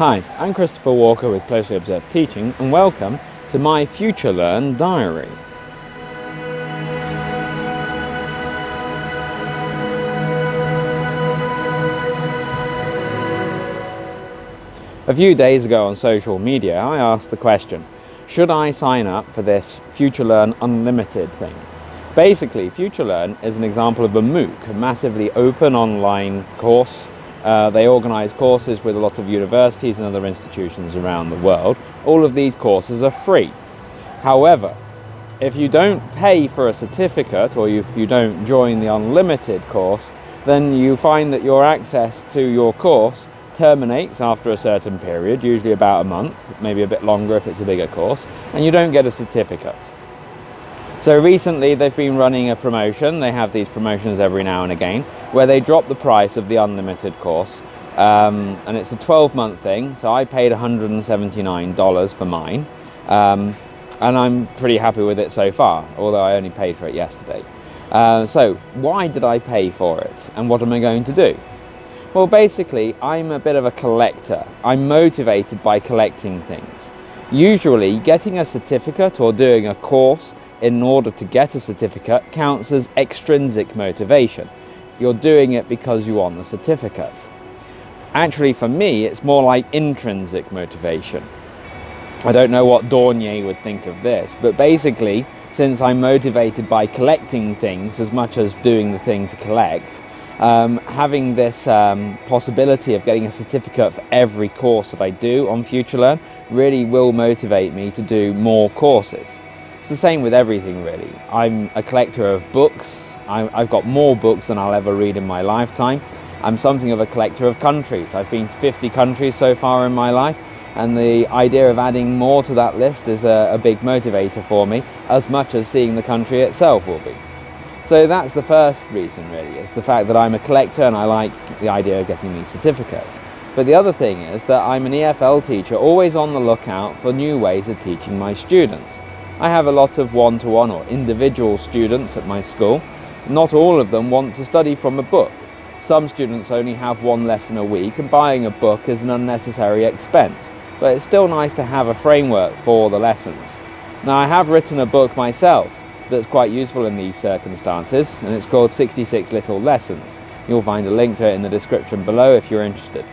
Hi, I'm Christopher Walker with Closely Observed Teaching, and welcome to my FutureLearn diary. A few days ago on social media, I asked the question, should I sign up for this FutureLearn Unlimited thing? Basically, FutureLearn is an example of a MOOC, a massively open online course. They organise courses with a lot of universities and other institutions around the world. All of these courses are free. However, if you don't pay for a certificate or if you don't join the unlimited course, then you find that your access to your course terminates after a certain period, usually about a month, maybe a bit longer if it's a bigger course, and you don't get a certificate. So recently they've been running a promotion. They have these promotions every now and again where they drop the price of the unlimited course, and it's a 12-month thing, so I paid $179 for mine, and I'm pretty happy with it so far, although I only paid for it yesterday. So why did I pay for it, and what am I going to do? Well, basically I'm a bit of a collector. I'm motivated by collecting things. Usually getting a certificate or doing a course in order to get a certificate counts as extrinsic motivation. You're doing it because you want the certificate. Actually, for me, it's more like intrinsic motivation. I don't know what Dornier would think of this, but basically, since I'm motivated by collecting things as much as doing the thing to collect, having this possibility of getting a certificate for every course that I do on FutureLearn really will motivate me to do more courses. It's the same with everything, really. I'm a collector of books. I've got more books than I'll ever read in my lifetime. I'm something of a collector of countries. I've been to 50 countries so far in my life, and the idea of adding more to that list is a big motivator for me, as much as seeing the country itself will be. So that's the first reason, really, is the fact that I'm a collector and I like the idea of getting these certificates. But the other thing is that I'm an EFL teacher, always on the lookout for new ways of teaching my students. I have a lot of one-to-one or individual students at my school. Not all of them want to study from a book. Some students only have one lesson a week, and buying a book is an unnecessary expense. But it's still nice to have a framework for the lessons. Now, I have written a book myself that's quite useful in these circumstances, and it's called 66 Little Lessons. You'll find a link to it in the description below if you're interested.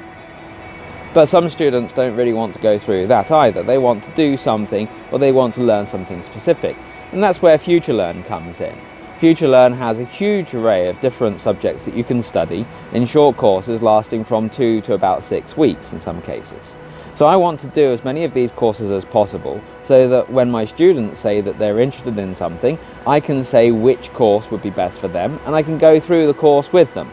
But some students don't really want to go through that either. They want to do something, or they want to learn something specific. And that's where FutureLearn comes in. FutureLearn has a huge array of different subjects that you can study in short courses lasting from 2 to about 6 weeks in some cases. So I want to do as many of these courses as possible so that when my students say that they're interested in something, I can say which course would be best for them, and I can go through the course with them.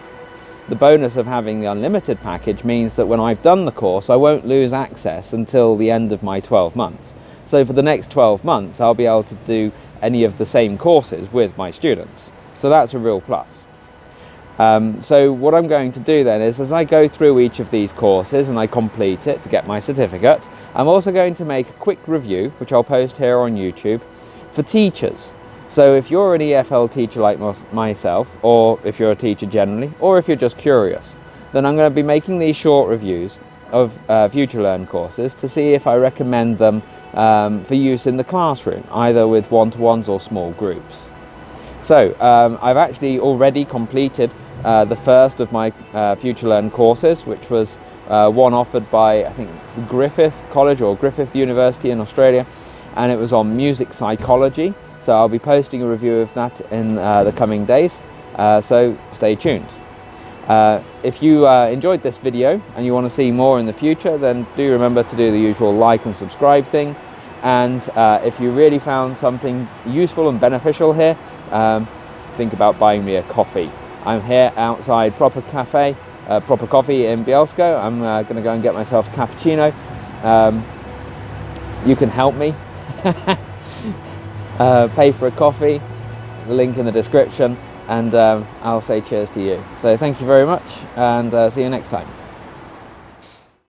The bonus of having the unlimited package means that when I've done the course, I won't lose access until the end of my 12 months. So for the next 12 months, I'll be able to do any of the same courses with my students. So that's a real plus. So what I'm going to do then is, as I go through each of these courses and I complete it to get my certificate, I'm also going to make a quick review, which I'll post here on YouTube, for teachers. So if you're an EFL teacher like myself, or if you're a teacher generally, or if you're just curious, then I'm going to be making these short reviews of FutureLearn courses to see if I recommend them for use in the classroom, either with one-to-ones or small groups. So I've actually already completed the first of my FutureLearn courses, which was one offered by, I think it's Griffith College or Griffith University in Australia, and it was on music psychology. So I'll be posting a review of that in the coming days, so stay tuned. If you enjoyed this video and you want to see more in the future, then do remember to do the usual like and subscribe thing. And if you really found something useful and beneficial here, think about buying me a coffee. I'm here outside Proper Coffee in Bielsko. I'm going to go and get myself a cappuccino. You can help me. Pay for a coffee, the link in the description, and I'll say cheers to you. So thank you very much, and see you next time.